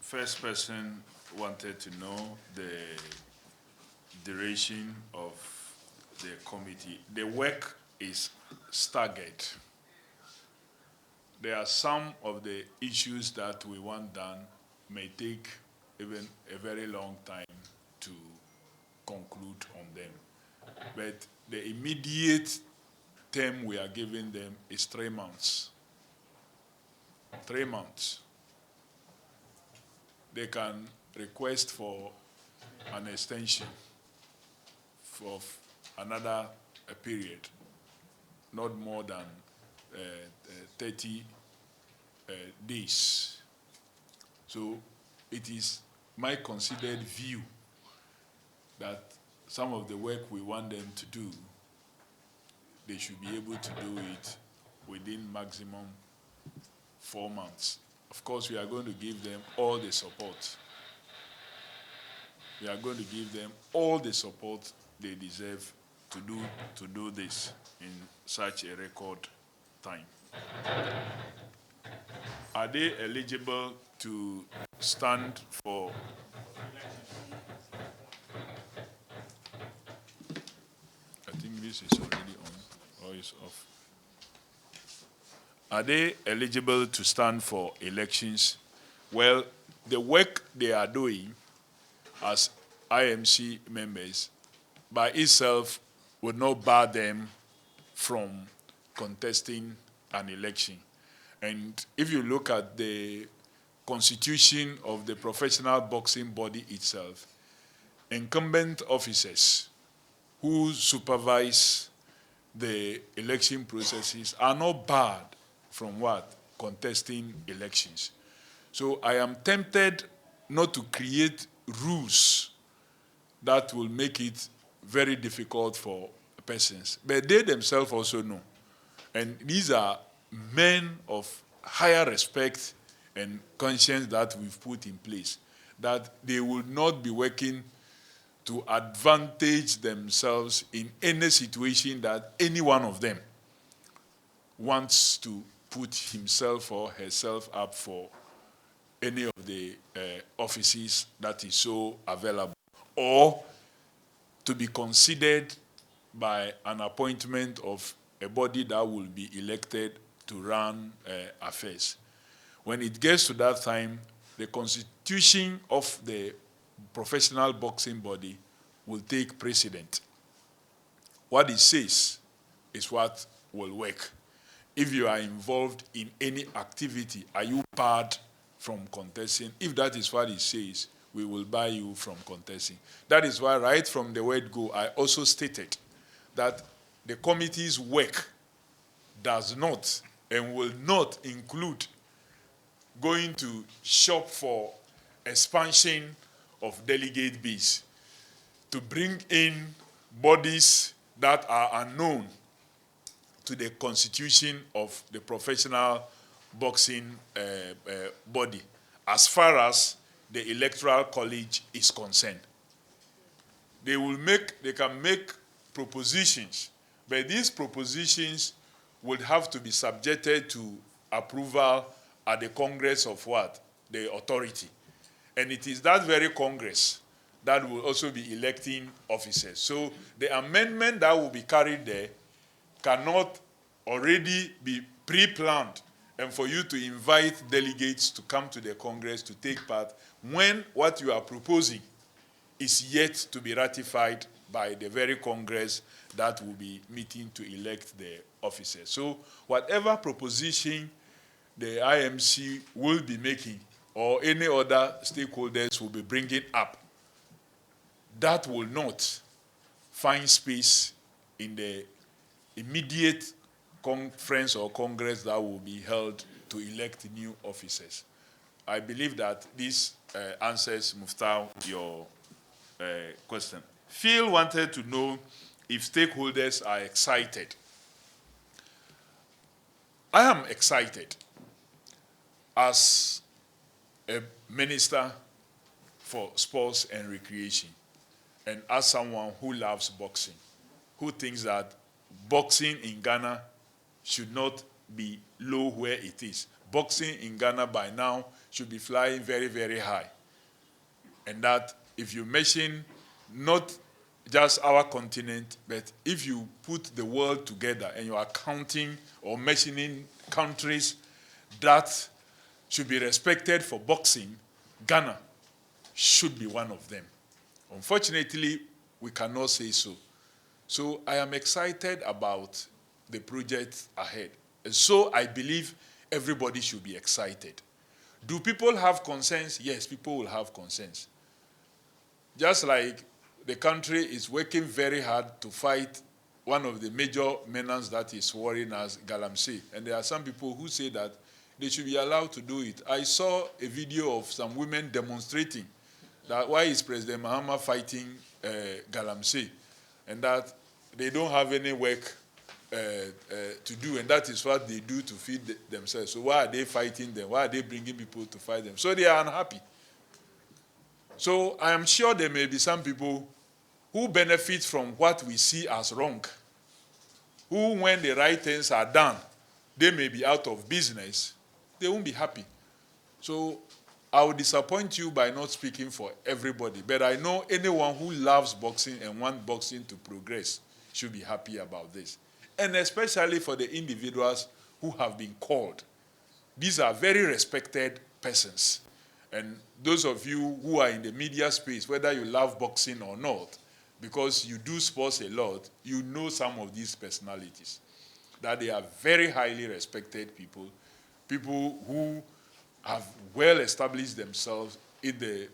first person wanted to know the duration of the committee. The work is staggered. There are some of the issues that we want done may take even a very long time to conclude on them. But the immediate term we are giving them is 3 months. 3 months. They can request for an extension for another period, not more than 30 days. So it is my considered view that some of the work we want them to do, they should be able to do it within maximum 4 months. Of course, we are going to give them all the support. We are going to give them all the support they deserve to do this in such a record time. Are they eligible to stand for? I think this is already on or is off. Are they eligible to stand for elections? Well, the work they are doing as IMC members by itself would not bar them from contesting an election. And if you look at the constitution of the professional boxing body itself, incumbent officers who supervise the election processes are not barred from what? Contesting elections. So I am tempted not to create rules that will make it very difficult for persons. But they themselves also know. And these are men of higher respect and conscience that we've put in place, that they will not be working to advantage themselves in any situation that any one of them wants to put himself or herself up for any of the offices that is so available, or to be considered by an appointment of a body that will be elected to run affairs. When it gets to that time, the constitution of the professional boxing body will take precedent. What it says is what will work. If you are involved in any activity, are you barred from contesting? If that is what it says, we will bar you from contesting. That is why right from the word go, I also stated that the committee's work does not and will not include going to shop for expansion of delegate base, to bring in bodies that are unknown to the constitution of the professional boxing body, as far as the electoral college is concerned. They can make propositions, but these propositions would have to be subjected to approval at the Congress of what? The authority. And it is that very Congress that will also be electing officers. So the amendment that will be carried there cannot already be pre-planned and for you to invite delegates to come to the Congress to take part when what you are proposing is yet to be ratified by the very Congress that will be meeting to elect the officers. So whatever proposition the IMC will be making or any other stakeholders will be bringing up, that will not find space in the immediate conference or congress that will be held to elect new officers. I believe that this answers, Muftar, your question. Phil wanted to know if stakeholders are excited. I am excited as a minister for sports and recreation, and as someone who loves boxing, who thinks that boxing in Ghana should not be low where it is. Boxing in Ghana by now should be flying very, very high. And that if you mention not just our continent, but if you put the world together and you are counting or mentioning countries that should be respected for boxing, Ghana should be one of them. Unfortunately, we cannot say so. So I am excited about the project ahead. And so I believe everybody should be excited. Do people have concerns? Yes, people will have concerns. Just like the country is working very hard to fight one of the major menace that is worrying us, Galamsey. And there are some people who say that they should be allowed to do it. I saw a video of some women demonstrating that why is President Mahama fighting Galamsey, and that they don't have any work to do, and that is what they do to feed themselves. So why are they fighting them? Why are they bringing people to fight them? So they are unhappy. So I am sure there may be some people who benefit from what we see as wrong, who when the right things are done, they may be out of business. They won't be happy. So I will disappoint you by not speaking for everybody, but I know anyone who loves boxing and wants boxing to progress should be happy about this. And especially for the individuals who have been called. These are very respected persons. And those of you who are in the media space, whether you love boxing or not, because you do sports a lot, you know some of these personalities, that they are very highly respected people, people who have well established themselves in the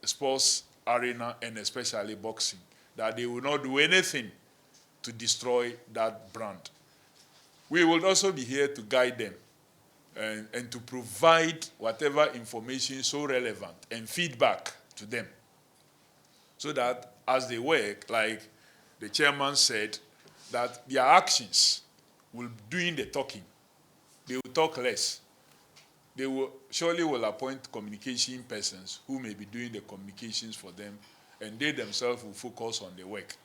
sports arena and especially boxing, that they will not do anything to destroy that brand. We will also be here to guide them and to provide whatever information so relevant and feedback to them, so that as they work, like the chairman said, that their actions will doing the talking. They will talk less. They will surely will appoint communication persons who may be doing the communications for them, and they themselves will focus on the work.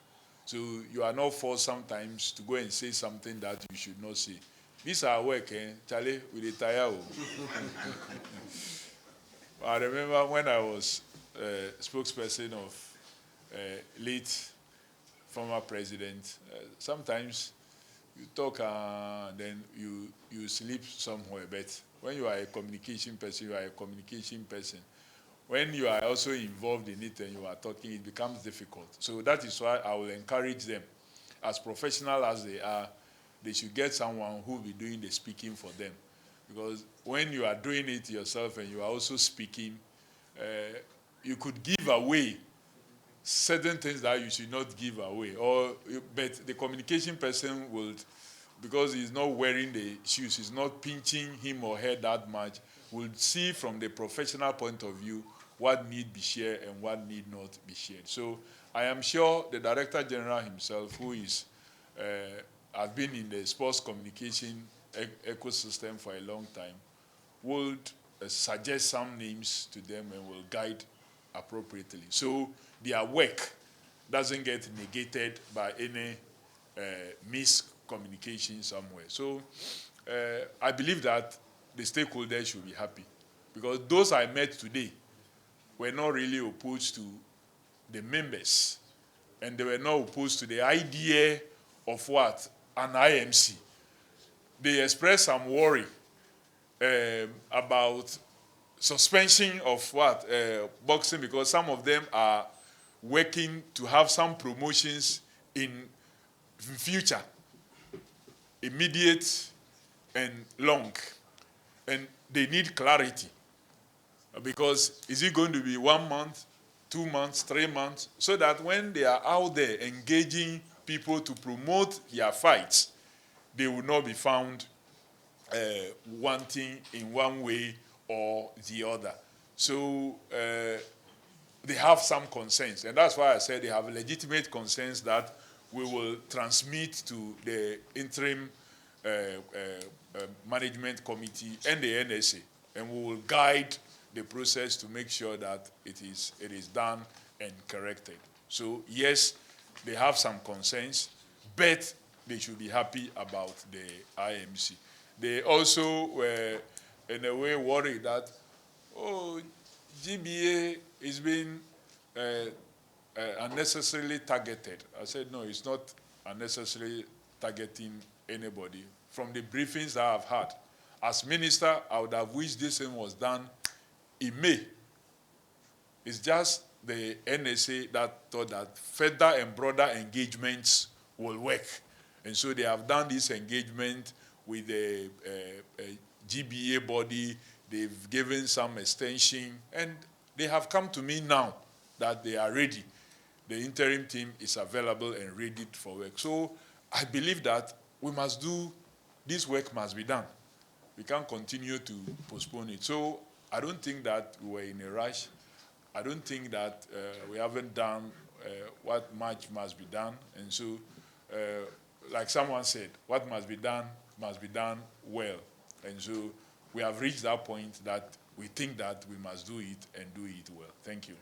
So you are not forced sometimes to go and say something that you should not say. This is our work, Charlie, we retire. I remember when I was spokesperson of late former president, sometimes you talk and then you sleep somewhere, but when you are a communication person, you are a communication person. When you are also involved in it and you are talking, it becomes difficult. So that is why I will encourage them, as professional as they are, they should get someone who will be doing the speaking for them. Because when you are doing it yourself and you are also speaking, you could give away certain things that you should not give away. But the communication person will, because he's not wearing the shoes, he's not pinching him or her that much, will see from the professional point of view what need be shared and what need not be shared. So I am sure the Director General himself, who is has been in the sports communication ecosystem for a long time, would suggest some names to them and will guide appropriately. So their work doesn't get negated by any miscommunication somewhere. So I believe that the stakeholders should be happy, because those I met today were not really opposed to the members, and they were not opposed to the idea of what? An IMC. They expressed some worry about suspension of what? Boxing, because some of them are working to have some promotions in future, immediate and long. And they need clarity, because is it going to be 1 month, 2 months, 3 months, so that when they are out there engaging people to promote their fights, they will not be found wanting in one way or the other. So they have some concerns, and that's why I said they have legitimate concerns that we will transmit to the interim management committee and the NSA, and we will guide the process to make sure that it is done and corrected. So yes, they have some concerns, but they should be happy about the IMC. They also were, in a way, worried that Oh, GBA is being unnecessarily targeted. I said, no, it's not unnecessarily targeting anybody. From the briefings that I've had, as minister, I would have wished this thing was done in May. It's just the NSA that thought that further and broader engagements will work. And so they have done this engagement with the GBA body. They've given some extension, and they have come to me now that they are ready. The interim team is available and ready for work. So I believe that we must do, this work must be done. We can't continue to postpone it. So I don't think that we were in a rush. I don't think that we haven't done what much must be done. And so, like someone said, what must be done well. And so we have reached that point that we think that we must do it and do it well. Thank you.